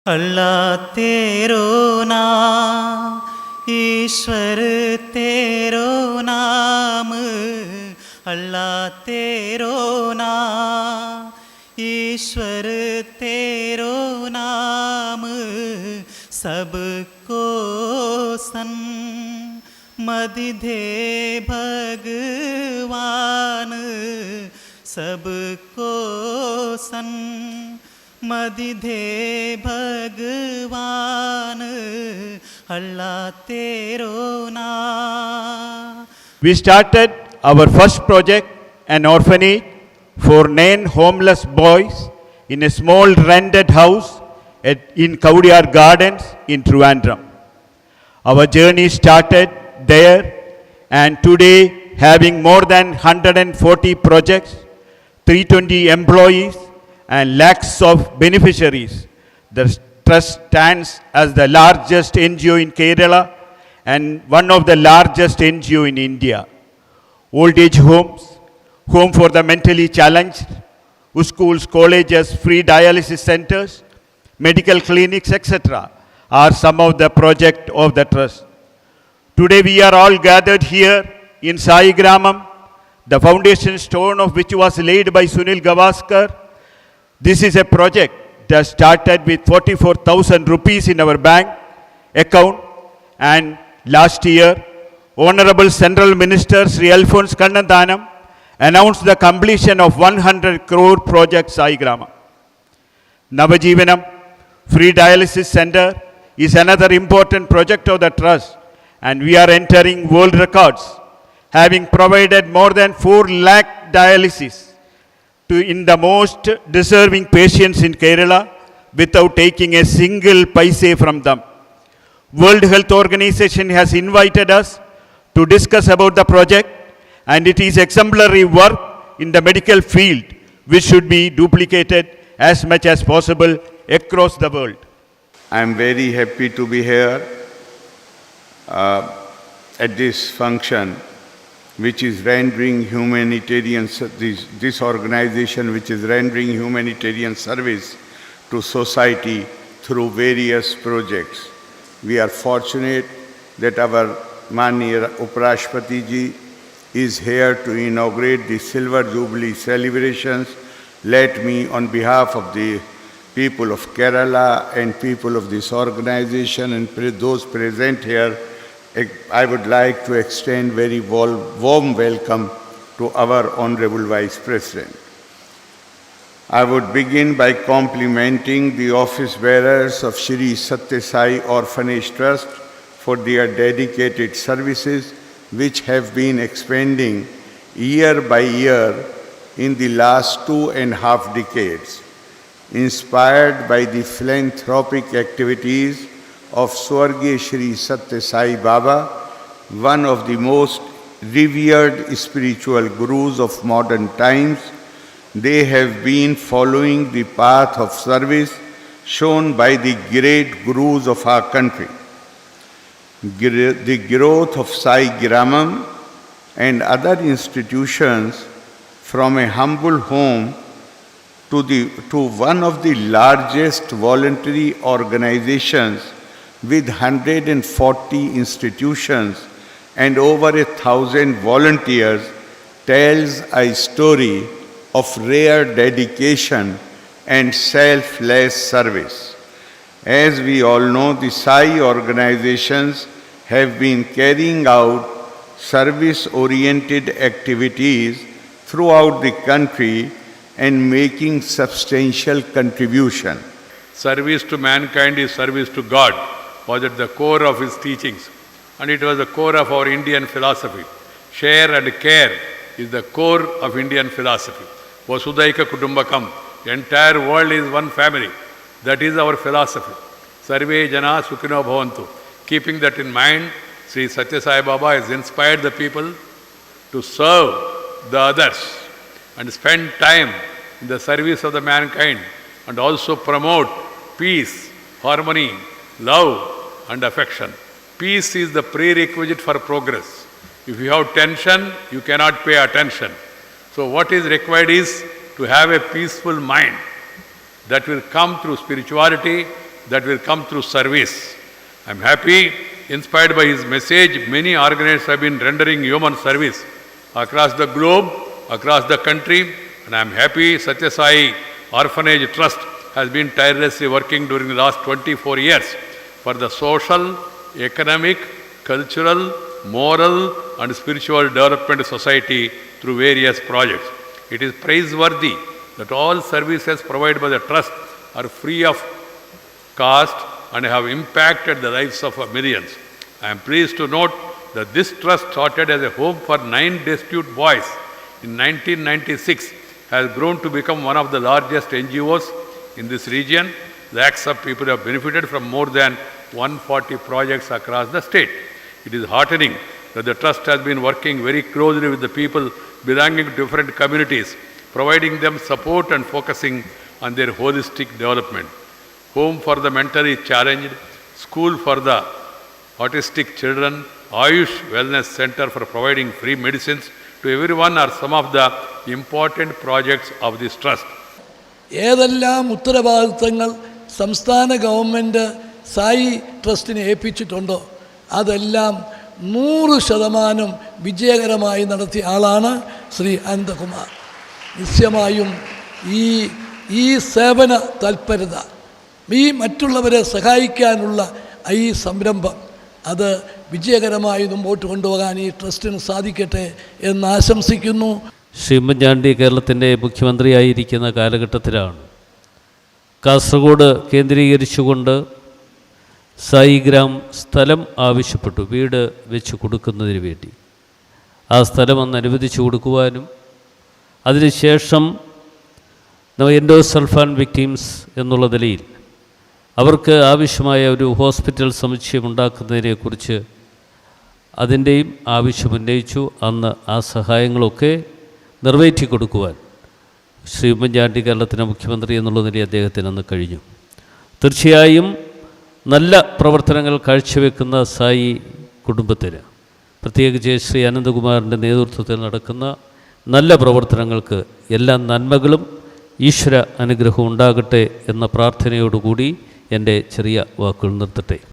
अल्लाह तेरो नाम, ईश्वर तेरो नाम, अल्लाह तेरो नाम, ईश्वर तेरो नाम, सबको सन्मति दे भगवान, सबको सन्मति दे भगवान, अल्लाह तेरो नाम. We started our first project, an orphanage for 9 homeless boys in a small rented house in Kaudiyar Gardens in Trivandrum. Our journey started there, and today, having more than 140 projects, 320 employees, and lakhs of beneficiaries, the trust stands as the largest NGO in Kerala and one of the largest NGO in India. Old age homes, home for the mentally challenged, schools, colleges, free dialysis centers, medical clinics, etc. are some of the projects of the trust. Today we are all gathered here in Sai Gramam, the foundation stone of which was laid by Sunil Gavaskar. This is a project that started with 44,000 rupees in our bank account, and last year, Honorable Central Minister Sri Alphonse Kannanthanam announced the completion of 100 crore project Sai Grama. Navajeevanam Free Dialysis Center is another important project of the trust, and we are entering world records, having provided more than 4 lakh dialysis in the most deserving patients in Kerala without taking a single paise from them. World Health Organization has invited us to discuss about the project, and it is exemplary work in the medical field which should be duplicated as much as possible across the world. I am very happy to be here at this function, which is rendering humanitarian, this organization which is rendering humanitarian service to society through various projects. We are fortunate that our Mani Uprashpati ji is here to inaugurate the Silver Jubilee celebrations. Let me, on behalf of the people of Kerala and people of this organization and those present here, I would like to extend very warm welcome to our Honorable Vice President. I would begin by complimenting the office bearers of Shri Satya Sai Orphanage Trust for their dedicated services, which have been expanding year by year in the last 2.5 decades. Inspired by the philanthropic activities of Swargya Shri Satya Sai Baba, one of the most revered spiritual gurus of modern times, they have been following the path of service shown by the great gurus of our country. The growth of Sai Gramam and other institutions from a humble home to one of the largest voluntary organizations with 140 institutions and over 1,000 volunteers tells a story of rare dedication and selfless service. As we all know, the Sai organizations have been carrying out service-oriented activities throughout the country and making substantial contribution. Service to mankind is service to God was at the core of his teachings, and it was the core of our Indian philosophy. Share and care is the core of Indian philosophy. Vasudhaika Kutumbakam, the entire world is one family. That is our philosophy. Sarve Jana Sukhino Bhavantu. Keeping that in mind, Sri Satya Sai Baba has inspired the people to serve the others and spend time in the service of the mankind, and also promote peace, harmony, love and affection. Peace is the prerequisite for progress. If you have tension, you cannot pay attention. So what is required is to have a peaceful mind that will come through spirituality that will come through service. I am happy, inspired by his message, many organizations have been rendering human service across the globe, across the country, and I am happy Satya Sai Orphanage Trust has been tirelessly working during the last 24 years for the social, economic, cultural, moral and spiritual development of society through various projects. It is praiseworthy that all services provided by the trust are free of cost and have impacted the lives of millions. I am pleased to note that this trust, started as a home for 9 destitute boys in 1996, has grown to become one of the largest NGOs in this region. Lakhs of people have benefited from more than 140 projects across the state. It is heartening that the trust has been working very closely with the people belonging to different communities, providing them support and focusing on their holistic development. Home for the mentally challenged, school for the autistic children, Ayush Wellness Center for providing free medicines to everyone are some of the important projects of this trust. ഏതെല്ലാം ഉത്തരവാദിത്തങ്ങൾ സംസ്ഥാന government Sai ട്രസ്റ്റിനെ ഏൽപ്പിച്ചിട്ടുണ്ടോ അതെല്ലാം 100% വിജയകരമായി നടത്തിയ ആളാണ് ശ്രീ അനന്തകുമാർ. നിശ്ചയമായും ഈ സേവന തൽപരത, ഈ മറ്റുള്ളവരെ സഹായിക്കാനുള്ള ഈ സംരംഭം അത് വിജയകരമായി മുമ്പോട്ട് കൊണ്ടുപോകാൻ ഈ ട്രസ്റ്റിന് സാധിക്കട്ടെ എന്ന് ആശംസിക്കുന്നു. ശ്രീ ഉമ്മൻചാണ്ടി കേരളത്തിൻ്റെ മുഖ്യമന്ത്രിയായിരിക്കുന്ന കാലഘട്ടത്തിലാണ് കാസർഗോഡ് കേന്ദ്രീകരിച്ചുകൊണ്ട് സായിഗ്രാം സ്ഥലം ആവശ്യപ്പെട്ടു, വീട് വെച്ച് കൊടുക്കുന്നതിന് വേണ്ടി. ആ സ്ഥലം അന്ന് അനുവദിച്ചു കൊടുക്കുവാനും അതിനുശേഷം എൻഡോസൾഫാൻ വിക്ടിംസ് എന്നുള്ള നിലയിൽ അവർക്ക് ആവശ്യമായ ഒരു ഹോസ്പിറ്റൽ സമുച്ചയം ഉണ്ടാക്കുന്നതിനെക്കുറിച്ച് അതിൻ്റെയും ആവശ്യം ഉന്നയിച്ചു. അന്ന് ആ സഹായങ്ങളൊക്കെ നിറവേറ്റി കൊടുക്കുവാൻ ശ്രീ ഉമ്മൻചാണ്ടി കേരളത്തിൻ്റെ മുഖ്യമന്ത്രി എന്നുള്ള നിലയിൽ അദ്ദേഹത്തിന് അന്ന് കഴിഞ്ഞു. തീർച്ചയായും നല്ല പ്രവർത്തനങ്ങൾ കാഴ്ചവെക്കുന്ന സായി കുടുംബത്തിന്, പ്രത്യേകിച്ച് ശ്രീ അനന്തകുമാറിൻ്റെ നേതൃത്വത്തിൽ നടക്കുന്ന നല്ല പ്രവർത്തനങ്ങൾക്ക് എല്ലാ നന്മകളും ഈശ്വര അനുഗ്രഹവും ഉണ്ടാകട്ടെ എന്ന പ്രാർത്ഥനയോടുകൂടി എൻ്റെ ചെറിയ വാക്കുകൾ നിർത്തട്ടെ.